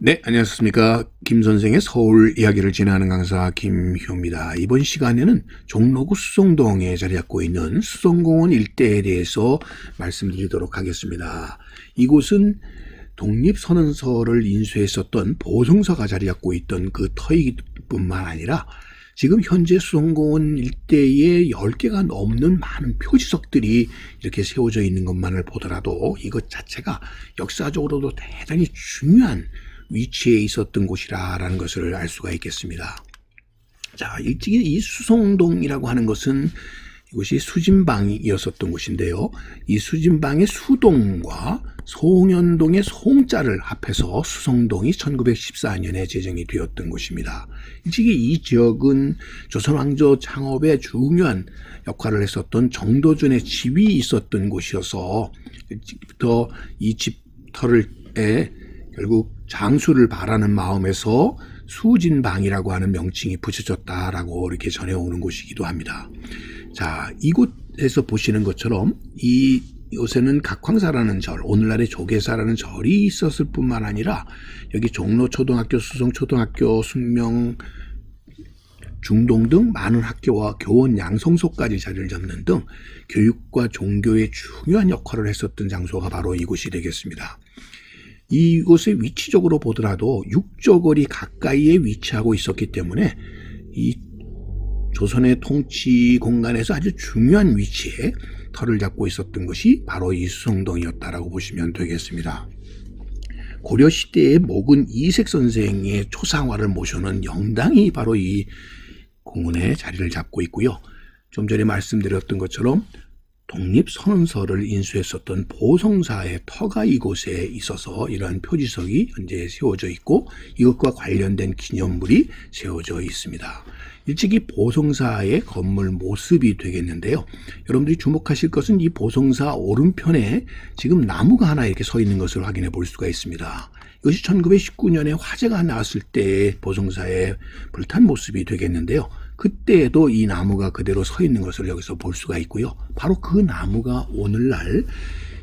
네, 안녕하십니까. 김 선생의 서울 이야기를 진행하는 강사 김효입니다. 이번 시간에는 종로구 수성동에 자리 잡고 있는 수성공원 일대에 대해서 말씀드리도록 하겠습니다. 이곳은 독립선언서를 인수했었던 보성사가 자리 잡고 있던 그 터이뿐만 아니라 지금 현재 수성공원 일대에 10개가 넘는 많은 표지석들이 이렇게 세워져 있는 것만을 보더라도 이것 자체가 역사적으로도 대단히 중요한 위치에 있었던 곳이라는 것을 알 수가 있겠습니다. 자, 일찍이 이 수성동이라고 하는 것은 이곳이 수진방이었었던 곳인데요. 이 수진방의 수동과 송현동의 송자를 합해서 수성동이 1914년에 제정이 되었던 곳입니다. 일찍이 이 지역은 조선왕조 창업에 중요한 역할을 했었던 정도전의 집이 있었던 곳이어서 일찍부터 이 집터를 결국 장수를 바라는 마음에서 수진방이라고 하는 명칭이 붙여졌다라고 이렇게 전해오는 곳이기도 합니다. 자, 이곳에서 보시는 것처럼 이곳에는 각황사라는 절, 오늘날의 조계사라는 절이 있었을 뿐만 아니라 여기 종로초등학교, 수성초등학교, 숙명, 중동 등 많은 학교와 교원 양성소까지 자리를 잡는 등 교육과 종교의 중요한 역할을 했었던 장소가 바로 이곳이 되겠습니다. 이곳의 위치적으로 보더라도 육조거리 가까이에 위치하고 있었기 때문에 이 조선의 통치 공간에서 아주 중요한 위치에 터를 잡고 있었던 것이 바로 이 수성동이었다라고 보시면 되겠습니다. 고려시대의 목은 이색 선생의 초상화를 모셔놓은 영당이 바로 이 공원에 자리를 잡고 있고요. 좀 전에 말씀드렸던 것처럼 독립선언서를 인수했었던 보성사의 터가 이곳에 있어서 이러한 표지석이 현재 세워져 있고 이것과 관련된 기념물이 세워져 있습니다. 일찍이 보성사의 건물 모습이 되겠는데요. 여러분들이 주목하실 것은 이 보성사 오른편에 지금 나무가 하나 이렇게 서 있는 것을 확인해 볼 수가 있습니다. 이것이 1919년에 화재가 나왔을 때 보성사의 불탄 모습이 되겠는데요. 그때에도 이 나무가 그대로 서 있는 것을 여기서 볼 수가 있고요. 바로 그 나무가 오늘날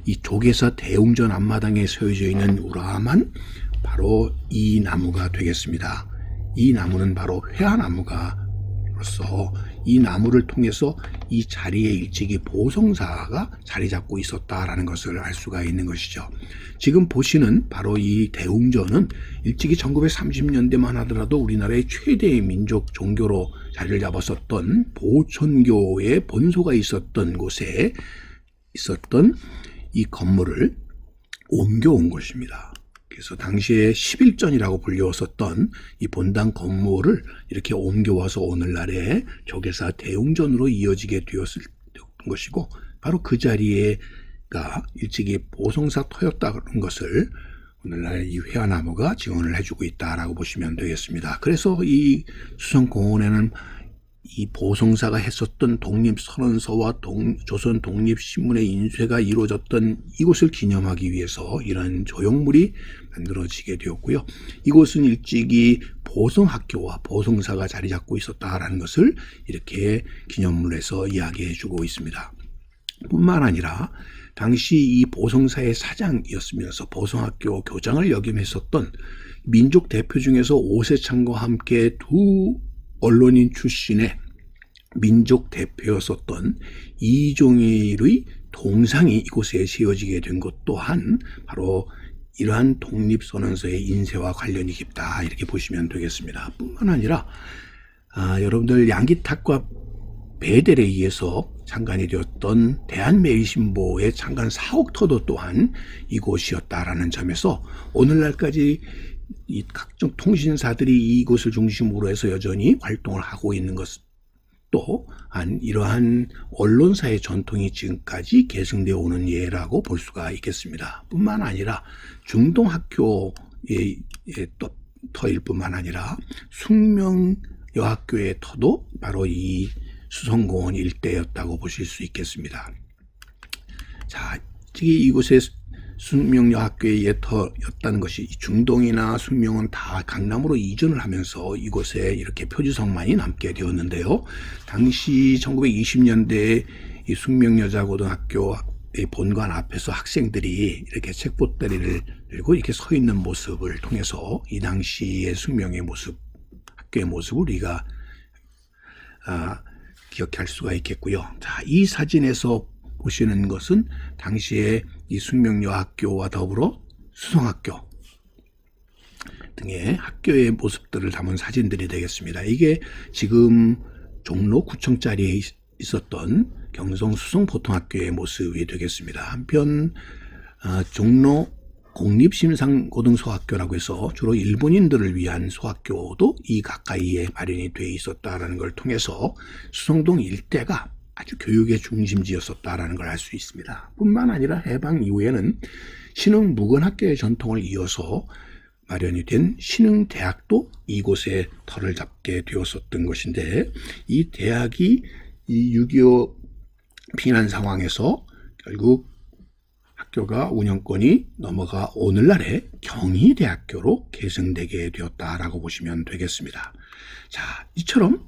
이 조계사 대웅전 앞마당에 세워져 있는 우람한 바로 이 나무가 되겠습니다. 이 나무는 바로 회화나무가로서 이 나무를 통해서 이 자리에 일찍이 보성사가 자리 잡고 있었다라는 것을 알 수가 있는 것이죠. 지금 보시는 바로 이 대웅전은 일찍이 1930년대만 하더라도 우리나라의 최대의 민족 종교로 자리를 잡았었던 보천교의 본소가 있었던 곳에 있었던 이 건물을 옮겨온 것입니다. 그래서 당시에 11전이라고 불렸었던 이 본당 건물을 이렇게 옮겨와서 오늘날의 조계사 대웅전으로 이어지게 되었을 것이고 바로 그 자리에가 일찍이 보성사 터였다는 것을 오늘날 이 회화나무가 지원을 해주고 있다라고 보시면 되겠습니다. 그래서 이 수성공원에는 이 보성사가 했었던 독립선언서와 조선 독립신문의 인쇄가 이루어졌던 이곳을 기념하기 위해서 이러한 조형물이 만들어지게 되었고요. 이곳은 일찍이 보성학교와 보성사가 자리 잡고 있었다라는 것을 이렇게 기념물에서 이야기해 주고 있습니다. 뿐만 아니라 당시 이 보성사의 사장이었으면서 보성학교 교장을 역임했었던 민족 대표 중에서 오세창과 함께 두 언론인 출신의 민족 대표였었던 이종일의 동상이 이곳에 세워지게 된 것 또한 바로 이러한 독립선언서의 인쇄와 관련이 깊다 이렇게 보시면 되겠습니다. 뿐만 아니라 여러분들 양기탁과 배델에 의해서 창간이 되었던 대한매일신보의 창간 사옥터도 또한 이곳이었다라는 점에서 오늘날까지 이 각종 통신사들이 이곳을 중심으로 해서 여전히 활동을 하고 있는 것 또한 이러한 언론사의 전통이 지금까지 계승되어 오는 예라고 볼 수가 있겠습니다. 뿐만 아니라 중동학교의 터일 뿐만 아니라 숙명여학교의 터도 바로 이 수성공원 일대였다고 보실 수 있겠습니다. 자, 이곳에 숙명여학교의 예터였다는 것이 중동이나 숙명은 다 강남으로 이전을 하면서 이곳에 이렇게 표지석만이 남게 되었는데요. 당시 1920년대에 이 숙명여자고등학교 이 본관 앞에서 학생들이 이렇게 책보따리를 들고 이렇게 서 있는 모습을 통해서 이 당시의 숙명의 모습, 학교의 모습을 우리가 기억할 수가 있겠고요. 자, 이 사진에서 보시는 것은 당시에 이 숙명여학교와 더불어 수성학교 등의 학교의 모습들을 담은 사진들이 되겠습니다. 이게 지금 종로 9층짜리에 있었던 경성 수성보통학교의 모습이 되겠습니다. 한편 종로 공립심상고등소학교라고 해서 주로 일본인들을 위한 소학교도 이 가까이에 마련이 돼 있었다라는 걸 통해서 수성동 일대가 아주 교육의 중심지였었다라는 걸 알 수 있습니다. 뿐만 아니라 해방 이후에는 신흥무근학교의 전통을 이어서 마련이 된 신흥대학도 이곳에 터를 잡게 되었었던 것인데, 이 대학이 이 6.25 피난 상황에서 결국 학교가 운영권이 넘어가 오늘날의 경희대학교로 계승되게 되었다라고 보시면 되겠습니다. 자, 이처럼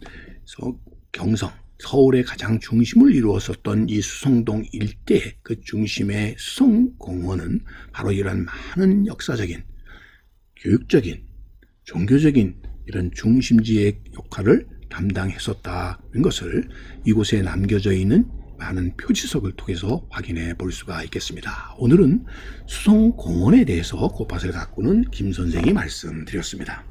경성, 서울의 가장 중심을 이루었었던 이 수성동 일대 그 중심의 수성공원은 바로 이런 많은 역사적인, 교육적인, 종교적인 이런 중심지의 역할을 담당했었다는 것을 이곳에 남겨져 있는 많은 표지석을 통해서 확인해 볼 수가 있겠습니다. 오늘은 수성공원에 대해서 곧밭을 가꾸는 김 선생이 말씀드렸습니다.